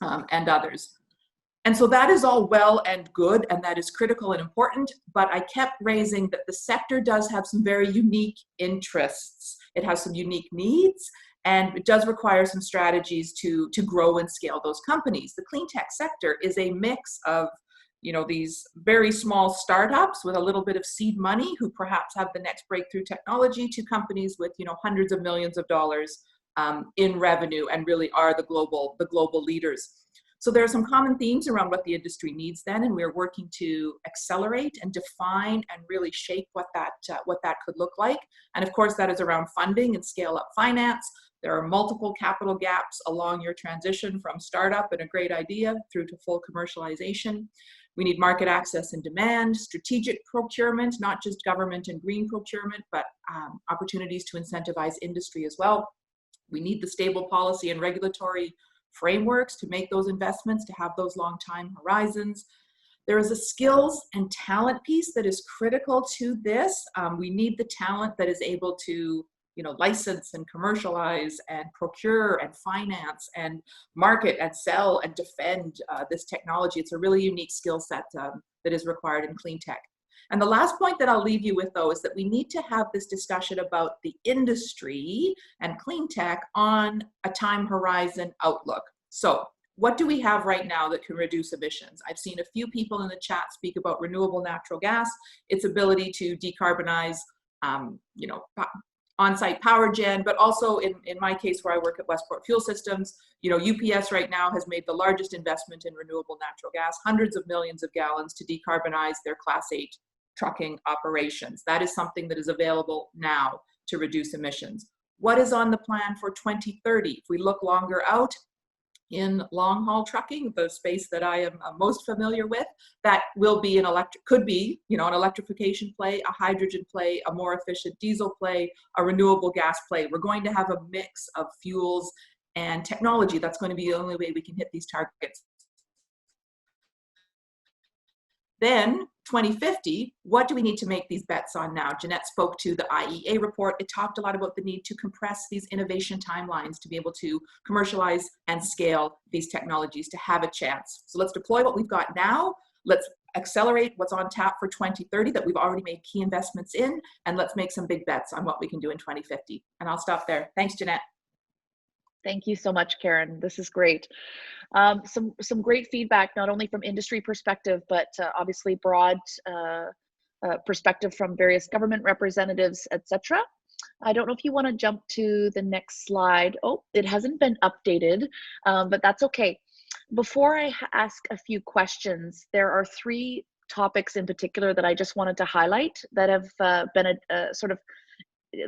and others. And so that is all well and good, and that is critical and important, but I kept raising that the sector does have some very unique interests. It has some unique needs, and it does require some strategies to grow and scale those companies. The clean tech sector is a mix of these very small startups with a little bit of seed money who perhaps have the next breakthrough technology to companies with, hundreds of millions of dollars in revenue and really are the global leaders. So there are some common themes around what the industry needs then, and we're working to accelerate and define and really shape what that could look like. And of course, that is around funding and scale up finance. There are multiple capital gaps along your transition from startup and a great idea through to full commercialization. We need market access and demand, strategic procurement, not just government and green procurement, but opportunities to incentivize industry as well. We need the stable policy and regulatory frameworks to make those investments, to have those long time horizons. There is a skills and talent piece that is critical to this. We need the talent that is able to license and commercialize and procure and finance and market and sell and defend this technology. It's a really unique skill set that is required in clean tech. And the last point that I'll leave you with, though, is that we need to have this discussion about the industry and clean tech on a time horizon outlook. So what do we have right now that can reduce emissions? I've seen a few people in the chat speak about renewable natural gas, its ability to decarbonize, on-site power gen, but also in my case where I work at Westport Fuel Systems, UPS right now has made the largest investment in renewable natural gas, hundreds of millions of gallons to decarbonize their Class 8 trucking operations. That is something that is available now to reduce emissions. What is on the plan for 2030? If we look longer out, in long haul trucking, the space that I am most familiar with, that will be an an electrification play, a hydrogen play, a more efficient diesel play, a renewable gas play. We're going to have a mix of fuels and technology. That's going to be the only way we can hit these targets. Then 2050, what do we need to make these bets on now? Jeanette spoke to the IEA report. It talked a lot about the need to compress these innovation timelines to be able to commercialize and scale these technologies to have a chance. So let's deploy what we've got now. Let's accelerate what's on tap for 2030 that we've already made key investments in, and let's make some big bets on what we can do in 2050. And I'll stop there. Thanks, Jeanette. Thank you so much, Karen. This is great. Some great feedback, not only from industry perspective, but obviously broad perspective from various government representatives, etc. I don't know if you want to jump to the next slide. Oh, it hasn't been updated, but that's okay. Before I ask a few questions, there are three topics in particular that I just wanted to highlight that have been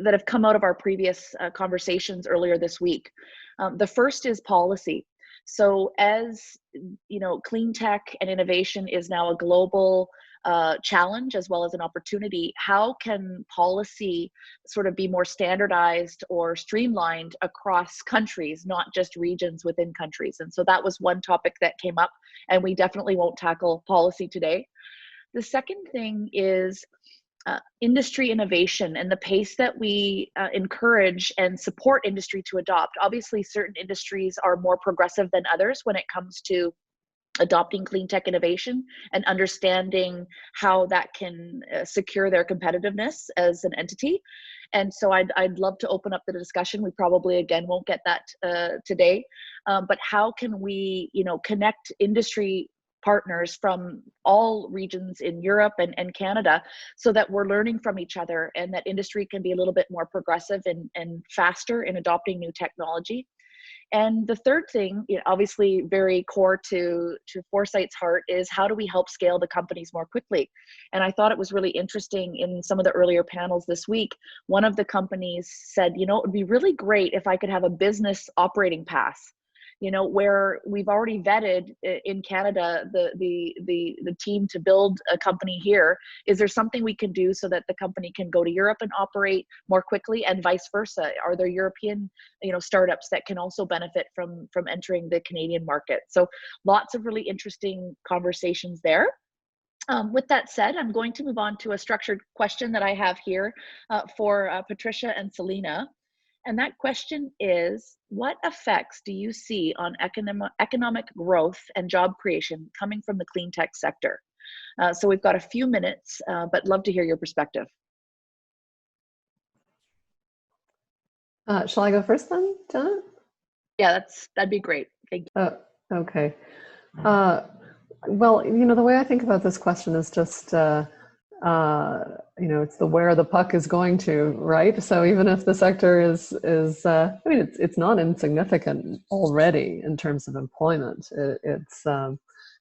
that have come out of our previous conversations earlier this week. The first is policy. So as clean tech and innovation is now a global challenge as well as an opportunity, how can policy sort of be more standardized or streamlined across countries, not just regions within countries? And so that was one topic that came up, and we definitely won't tackle policy today. The second thing is industry innovation and the pace that we encourage and support industry to adopt. Obviously, certain industries are more progressive than others when it comes to adopting clean tech innovation and understanding how that can secure their competitiveness as an entity. And so I'd love to open up the discussion. We probably, again, won't get that today, but how can we, connect industry partners from all regions in Europe and Canada so that we're learning from each other and that industry can be a little bit more progressive and faster in adopting new technology. And the third thing, obviously very core to Foresight's heart, is how do we help scale the companies more quickly? And I thought it was really interesting in some of the earlier panels this week, one of the companies said, it would be really great if I could have a business operating pass, where we've already vetted in Canada the team to build a company here. Is there something we can do so that the company can go to Europe and operate more quickly, and vice versa? Are there European startups that can also benefit from entering the Canadian market? So lots of really interesting conversations there. With that said, I'm going to move on to a structured question that I have here for Patricia and Selena. And that question is, what effects do you see on economic growth and job creation coming from the clean tech sector? So we've got a few minutes, but love to hear your perspective. Shall I go first then, Jenna? Yeah, that'd be great. Thank you. Okay. Well, the way I think about this question is just, it's the where the puck is going to, right? So even if the sector I mean, it's not insignificant already in terms of employment. It's in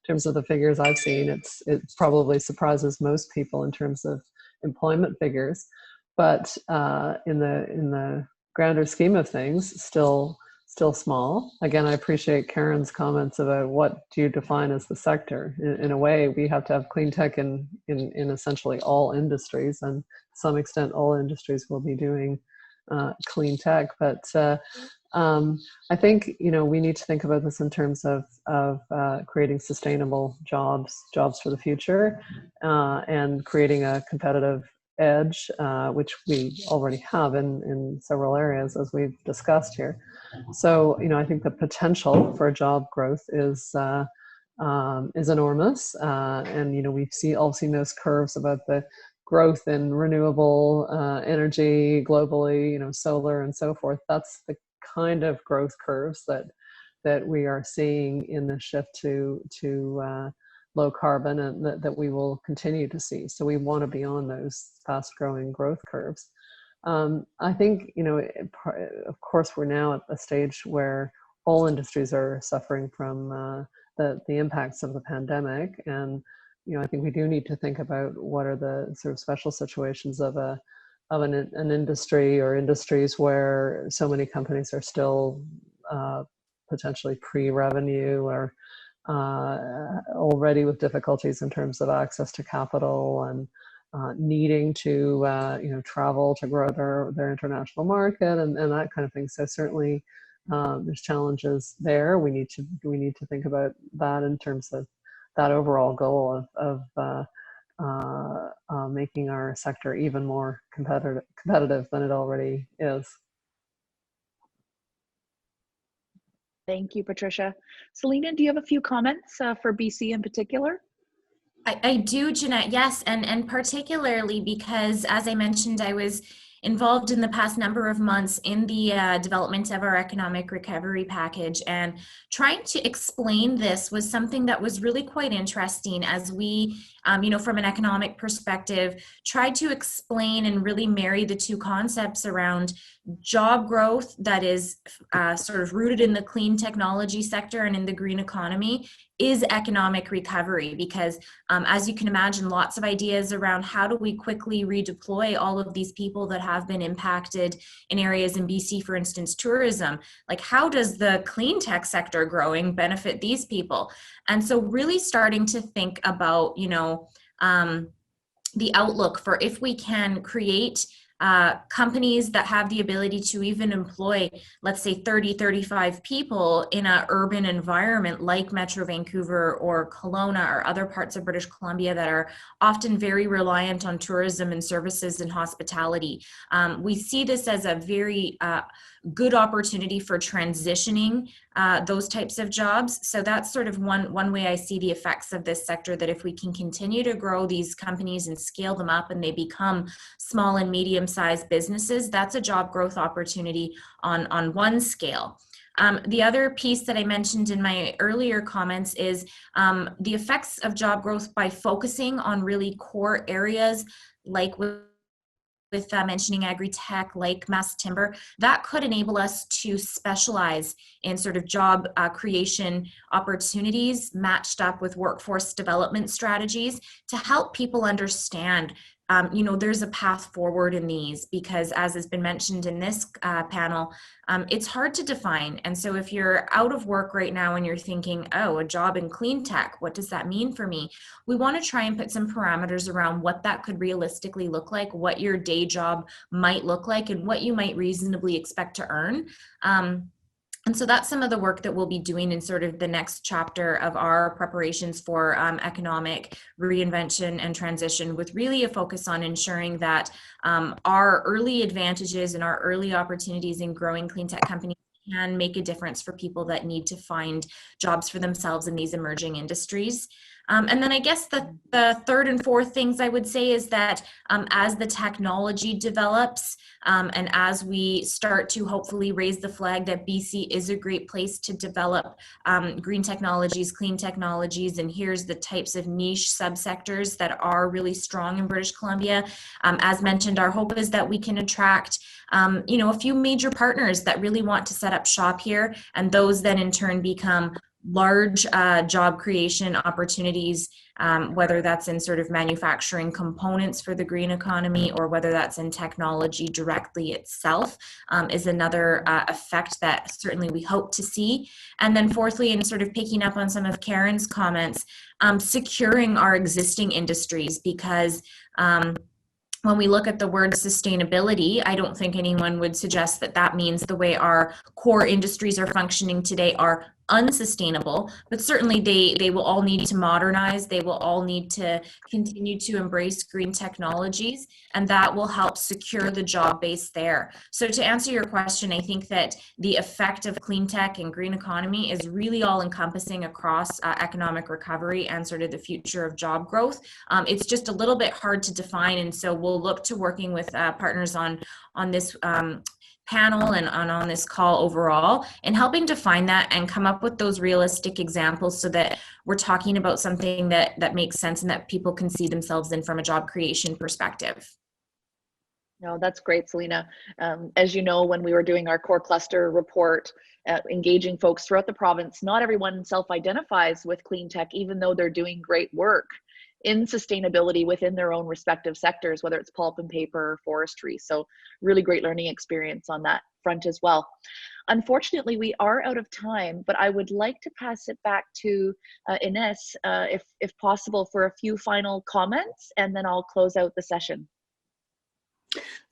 terms of the figures I've seen, it probably surprises most people in terms of employment figures, but in the grander scheme of things, still small. Again, I appreciate Karen's comments about what do you define as the sector. In a way, we have to have clean tech in essentially all industries, and to some extent, all industries will be doing clean tech. But I think we need to think about this in terms of creating sustainable jobs for the future, and creating a competitive edge, which we already have in several areas, as we've discussed here. So, I think the potential for job growth is enormous, and we've all seen those curves about the growth in renewable energy globally, solar and so forth. That's the kind of growth curves that we are seeing in the shift to low carbon, and that we will continue to see. So we want to be on those fast-growing growth curves. I think, of course, we're now at a stage where all industries are suffering from the impacts of the pandemic. And, I think we do need to think about what are the sort of special situations of an industry or industries where so many companies are still potentially pre-revenue, or already with difficulties in terms of access to capital, and needing to travel to grow their international market, and that kind of thing. So certainly there's challenges there. We need to think about that in terms of that overall goal of making our sector even more competitive than it already is. Thank you, Patricia. Selena, do you have a few comments for BC in particular? I do, Jeanette, yes, and particularly because, as I mentioned, I was involved in the past number of months in the development of our economic recovery package, and trying to explain this was something that was really quite interesting as we, from an economic perspective, tried to explain and really marry the two concepts around job growth that is sort of rooted in the clean technology sector and in the green economy is economic recovery, because as you can imagine, lots of ideas around how do we quickly redeploy all of these people that have been impacted in areas in BC, for instance, tourism. Like, how does the clean tech sector growing benefit these people? And so really starting to think about, the outlook for if we can create companies that have the ability to even employ, let's say 35 people in an urban environment like Metro Vancouver or Kelowna or other parts of British Columbia that are often very reliant on tourism and services and hospitality. We see this as a very good opportunity for transitioning those types of jobs. So that's sort of one way I see the effects of this sector, that if we can continue to grow these companies and scale them up and they become small and medium-sized businesses, that's a job growth opportunity on one scale. The other piece that I mentioned in my earlier comments is the effects of job growth by focusing on really core areas, like with mentioning agri-tech, like mass timber, that could enable us to specialize in sort of job creation opportunities matched up with workforce development strategies to help people understand there's a path forward in these, because as has been mentioned in this panel, it's hard to define. And so if you're out of work right now and you're thinking, oh, a job in clean tech, what does that mean for me? We want to try and put some parameters around what that could realistically look like, what your day job might look like, and what you might reasonably expect to earn. And so that's some of the work that we'll be doing in sort of the next chapter of our preparations for economic reinvention and transition, with really a focus on ensuring that our early advantages and our early opportunities in growing clean tech companies can make a difference for people that need to find jobs for themselves in these emerging industries. And then I guess the third and fourth things I would say is that as the technology develops and as we start to hopefully raise the flag that BC is a great place to develop green technologies, clean technologies, and here's the types of niche subsectors that are really strong in British Columbia. As mentioned, our hope is that we can attract a few major partners that really want to set up shop here, and those then in turn become large job creation opportunities, whether that's in sort of manufacturing components for the green economy or whether that's in technology directly itself, is another effect that certainly we hope to see. And then fourthly, and sort of picking up on some of Karen's comments, securing our existing industries, because when we look at the word sustainability, I don't think anyone would suggest that that means the way our core industries are functioning today are unsustainable, but certainly they will all need to modernize. They will all need to continue to embrace green technologies, and that will help secure the job base there. So to answer your question, I think that the effect of clean tech and green economy is really all encompassing across economic recovery and sort of the future of job growth. It's just a little bit hard to define, and so we'll look to working with partners on this panel and on this call overall, and helping define that and come up with those realistic examples so that we're talking about something that makes sense and that people can see themselves in from a job creation perspective. No, that's great, Selena. As you know, when we were doing our core cluster report, engaging folks throughout the province, not everyone self-identifies with clean tech, even though they're doing great work in sustainability within their own respective sectors, whether it's pulp and paper or forestry. So really great learning experience on that front as well. Unfortunately, we are out of time, but I would like to pass it back to Ines, if possible, for a few final comments, and then I'll close out the session.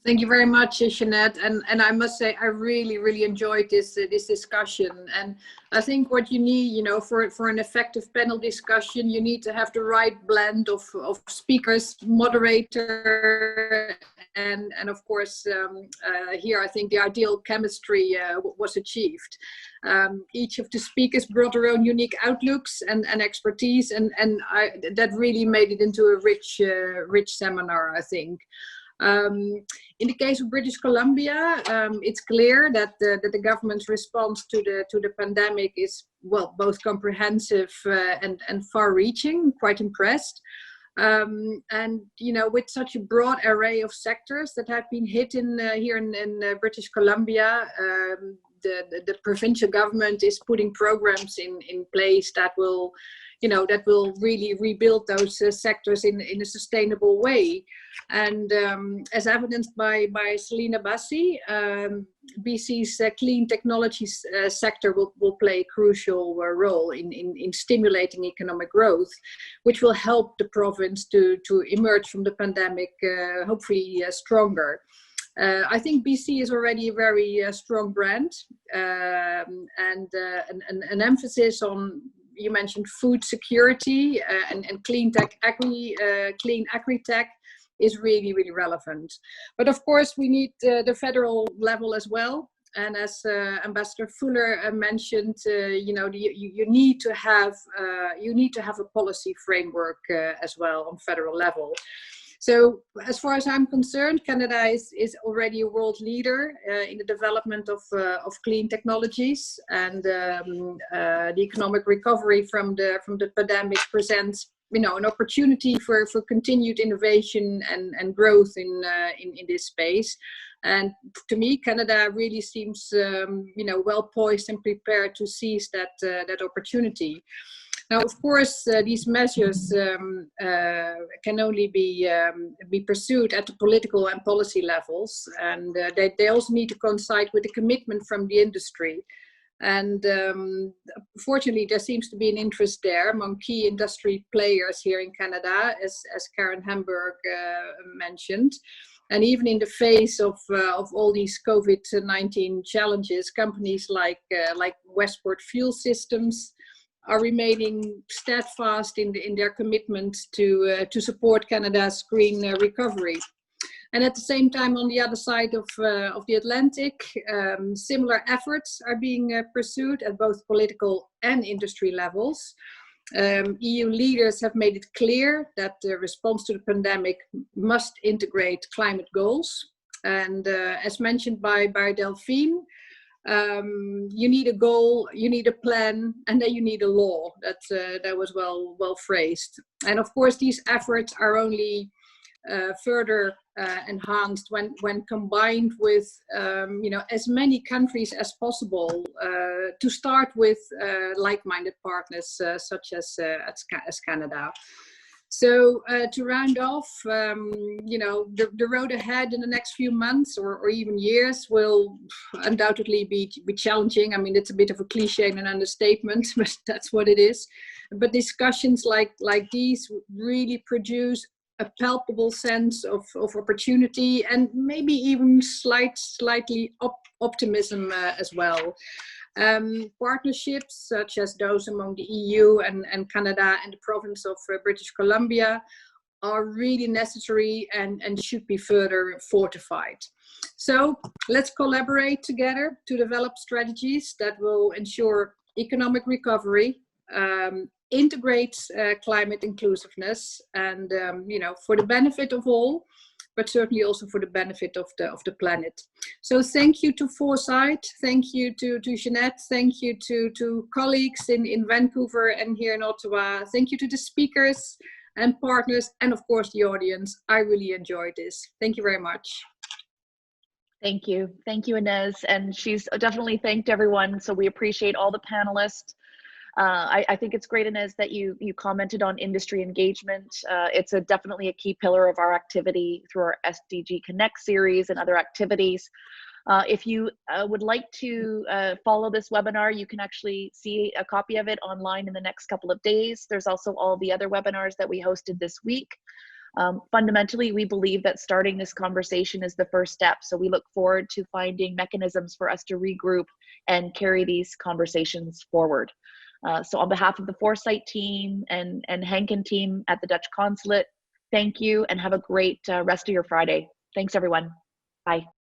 Thank you very much, Jeanette. And I must say, I really enjoyed this discussion. And I think what you need, for an effective panel discussion, you need to have the right blend of speakers, moderator, and of course, here I think the ideal chemistry was achieved. Each of the speakers brought their own unique outlooks and expertise, and that really made it into a rich seminar, I think. In the case of British Columbia, it's clear that the government's response to the pandemic is, well, both comprehensive and far-reaching. Quite impressed. And with such a broad array of sectors that have been hit here in British Columbia, the provincial government is putting programs in place that will really rebuild those sectors in a sustainable way. And as evidenced by Selena Bazi, BC's clean technologies sector will play a crucial role in stimulating economic growth, which will help the province to emerge from the pandemic hopefully stronger. I think BC is already a very strong brand, and an emphasis on, you mentioned food security and clean tech, clean agri-tech is really relevant. But of course, we need the federal level as well. And as Ambassador Fuller mentioned, you need to have a policy framework as well on federal level. So as far as I'm concerned, Canada is already a world leader in the development of clean technologies, and the economic recovery from the pandemic presents an opportunity for continued innovation and growth in this space. And to me, Canada really seems well poised and prepared to seize that opportunity. Now, of course, these measures can only be pursued at the political and policy levels, and they also need to coincide with the commitment from the industry. And fortunately, there seems to be an interest there among key industry players here in Canada, as Karen Hamburg mentioned. And even in the face of all these COVID-19 challenges, companies like Westport Fuel Systems are remaining steadfast in their commitment to support Canada's green recovery. And at the same time, on the other side of the Atlantic, similar efforts are being pursued at both political and industry levels. EU leaders have made it clear that the response to the pandemic must integrate climate goals. And as mentioned by Delphine, you need a goal, you need a plan, and then you need a law. That was well phrased. And of course, these efforts are only further enhanced when combined with as many countries as possible, to start with like-minded partners such as Canada. So to round off, the road ahead in the next few months or even years will undoubtedly be challenging. I mean, it's a bit of a cliche and an understatement, but that's what it is. But discussions like these really produce a palpable sense of opportunity and maybe even slightly optimism as well. Partnerships such as those among the EU and Canada and the province of British Columbia are really necessary and should be further fortified. So let's collaborate together to develop strategies that will ensure economic recovery, integrate climate inclusiveness, and for the benefit of all, but certainly also for the benefit of the planet. So thank you to Foresight, thank you to Jeanette, thank you to colleagues in Vancouver and here in Ottawa, thank you to the speakers and partners, and of course the audience. I really enjoyed this. Thank you very much. Thank you, Inez, and she's definitely thanked everyone, so we appreciate all the panelists. I think it's great, Inez, that you commented on industry engagement. It's definitely a key pillar of our activity through our SDG Connect series and other activities. If you would like to follow this webinar, you can actually see a copy of it online in the next couple of days. There's also all the other webinars that we hosted this week. Fundamentally, we believe that starting this conversation is the first step. So we look forward to finding mechanisms for us to regroup and carry these conversations forward. So on behalf of the Foresight team and Henken team at the Dutch Consulate, thank you and have a great rest of your Friday. Thanks, everyone. Bye.